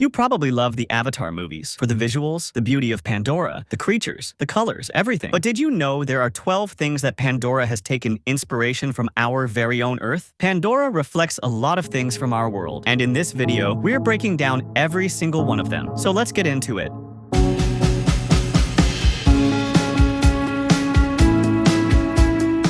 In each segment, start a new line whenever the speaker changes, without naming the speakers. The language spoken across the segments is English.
You probably love the Avatar movies for the visuals, the beauty of Pandora, the creatures, the colors, everything. But did you know there are 12 things that Pandora has taken inspiration from our very own Earth? Pandora reflects a lot of things from our world, and in this video, we're breaking down every single one of them. So let's get into it.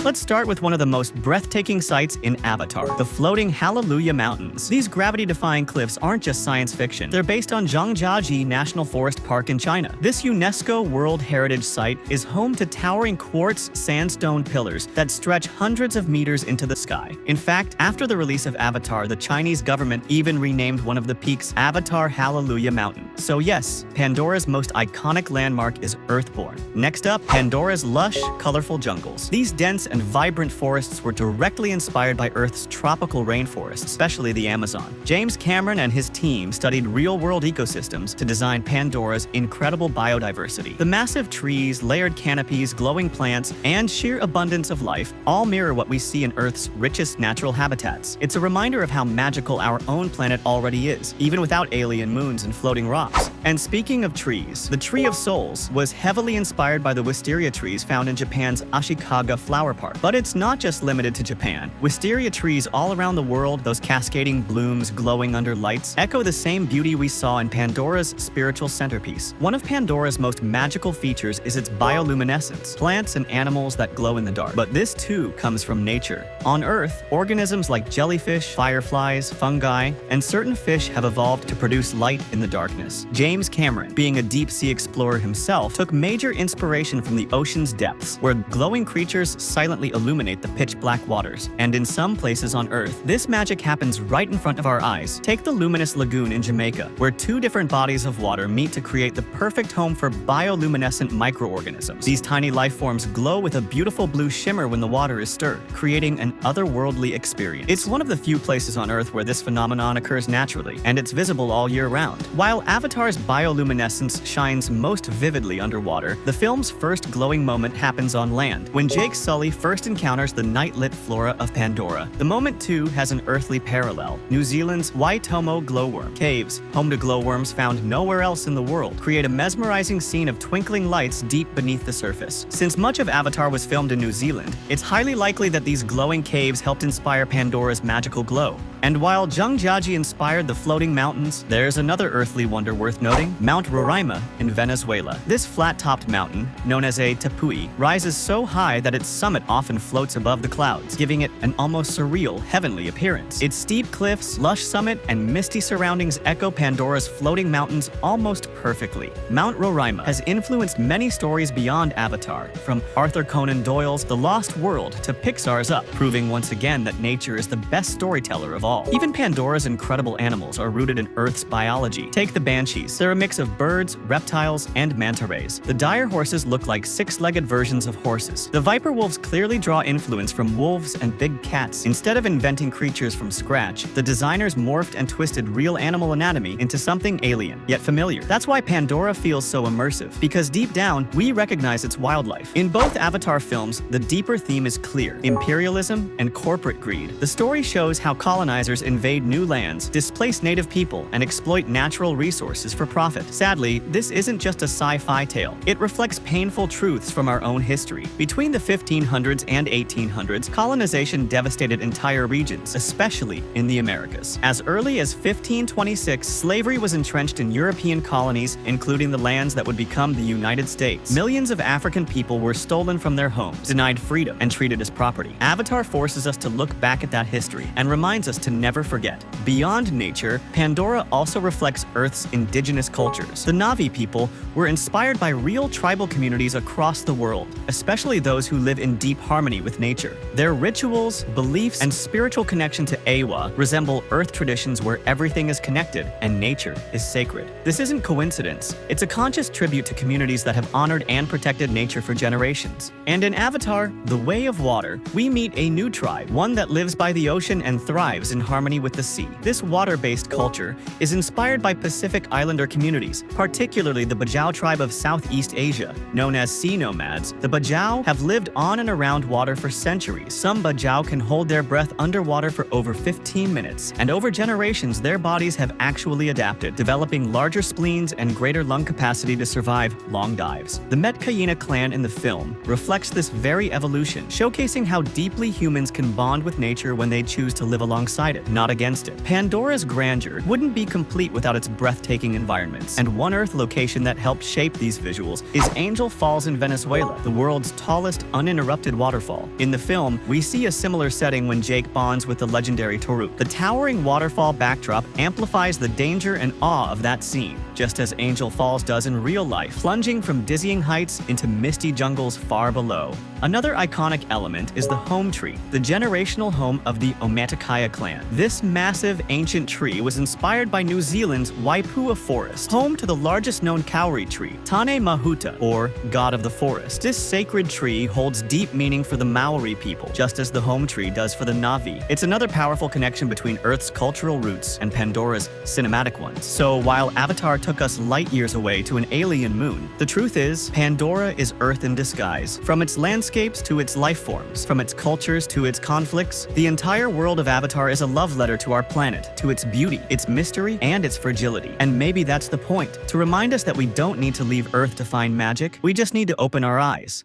Let's start with one of the most breathtaking sights in Avatar, the floating Hallelujah Mountains. These gravity-defying cliffs aren't just science fiction. They're based on Zhangjiajie National Forest Park in China. This UNESCO World Heritage Site is home to towering quartz sandstone pillars that stretch hundreds of meters into the sky. In fact, after the release of Avatar, the Chinese government even renamed one of the peaks Avatar Hallelujah Mountain. So yes, Pandora's most iconic landmark is Earthborn. Next up, Pandora's lush, colorful jungles. These dense and vibrant forests were directly inspired by Earth's tropical rainforests, especially the Amazon. James Cameron and his team studied real-world ecosystems to design Pandora's incredible biodiversity. The massive trees, layered canopies, glowing plants, and sheer abundance of life all mirror what we see in Earth's richest natural habitats. It's a reminder of how magical our own planet already is, even without alien moons and floating rocks. And speaking of trees, the Tree of Souls was heavily inspired by the wisteria trees found in Japan's Ashikaga Flower Park. But it's not just limited to Japan. Wisteria trees all around the world, those cascading blooms glowing under lights, echo the same beauty we saw in Pandora's spiritual centerpiece. One of Pandora's most magical features is its bioluminescence, plants and animals that glow in the dark. But this too comes from nature. On Earth, organisms like jellyfish, fireflies, fungi, and certain fish have evolved to produce light in the darkness. James Cameron, being a deep-sea explorer himself, took major inspiration from the ocean's depths, where glowing creatures silently illuminate the pitch-black waters. And in some places on Earth, this magic happens right in front of our eyes. Take the luminous lagoon in Jamaica, where two different bodies of water meet to create the perfect home for bioluminescent microorganisms. These tiny life forms glow with a beautiful blue shimmer when the water is stirred, creating an otherworldly experience. It's one of the few places on Earth where this phenomenon occurs naturally, and it's visible all year round. While Avatar's bioluminescence shines most vividly underwater, the film's first glowing moment happens on land, when Jake Sully first encounters the night-lit flora of Pandora. The moment, too, has an earthly parallel. New Zealand's Waitomo glowworm caves, home to glowworms found nowhere else in the world, create a mesmerizing scene of twinkling lights deep beneath the surface. Since much of Avatar was filmed in New Zealand, it's highly likely that these glowing caves helped inspire Pandora's magical glow. And while Zhangjiajie inspired the floating mountains, there's another earthly wonder worth noting, Mount Roraima in Venezuela. This flat-topped mountain, known as a tepui, rises so high that its summit often floats above the clouds, giving it an almost surreal, heavenly appearance. Its steep cliffs, lush summit, and misty surroundings echo Pandora's floating mountains almost perfectly. Mount Roraima has influenced many stories beyond Avatar, from Arthur Conan Doyle's The Lost World to Pixar's Up, proving once again that nature is the best storyteller of all. Even Pandora's incredible animals are rooted in Earth's biology. Take the banshees. They're a mix of birds, reptiles, and manta rays. The dire horses look like six-legged versions of horses. The viper wolves clearly draw influence from wolves and big cats. Instead of inventing creatures from scratch, the designers morphed and twisted real animal anatomy into something alien, yet familiar. That's why Pandora feels so immersive, because deep down, we recognize its wildlife. In both Avatar films, the deeper theme is clear: imperialism and corporate greed. The story shows how colonizers invade new lands, displace native people, and exploit natural resources for profit. Sadly, this isn't just a sci-fi tale. It reflects painful truths from our own history. Between the 1500s and 1800s, colonization devastated entire regions, especially in the Americas. As early as 1526, slavery was entrenched in European colonies, including the lands that would become the United States. Millions of African people were stolen from their homes, denied freedom, and treated as property. Avatar forces us to look back at that history and reminds us to never forget. Beyond nature, Pandora also reflects Earth's indigenous cultures. The Na'vi people were inspired by real tribal communities across the world, especially those who live in deep harmony with nature. Their rituals, beliefs, and spiritual connection to Awa resemble Earth traditions where everything is connected and nature is sacred. This isn't coincidence. It's a conscious tribute to communities that have honored and protected nature for generations. And in Avatar, The Way of Water, we meet a new tribe, one that lives by the ocean and thrives in in harmony with the sea. This water-based culture is inspired by Pacific Islander communities, particularly the Bajau tribe of Southeast Asia. Known as sea nomads, the Bajau have lived on and around water for centuries. Some Bajau can hold their breath underwater for over 15 minutes, and over generations their bodies have actually adapted, developing larger spleens and greater lung capacity to survive long dives. The Metkayina clan in the film reflects this very evolution, showcasing how deeply humans can bond with nature when they choose to live alongside it, not against it. Pandora's grandeur wouldn't be complete without its breathtaking environments, and one Earth location that helped shape these visuals is Angel Falls in Venezuela, the world's tallest uninterrupted waterfall. In the film, we see a similar setting when Jake bonds with the legendary Toruk. The towering waterfall backdrop amplifies the danger and awe of that scene, just as Angel Falls does in real life, plunging from dizzying heights into misty jungles far below. Another iconic element is the home tree, the generational home of the Omaticaya clan. This massive ancient tree was inspired by New Zealand's Waipua forest, home to the largest known kauri tree, Tane Mahuta, or God of the Forest. This sacred tree holds deep meaning for the Maori people, just as the home tree does for the Na'vi. It's another powerful connection between Earth's cultural roots and Pandora's cinematic ones. So while Avatar took us light years away to an alien moon, the truth is, Pandora is Earth in disguise. From its landscapes to its life forms, from its cultures to its conflicts, the entire world of Avatar is a love letter to our planet, to its beauty, its mystery, and its fragility. And maybe that's the point, to remind us that we don't need to leave Earth to find magic, we just need to open our eyes.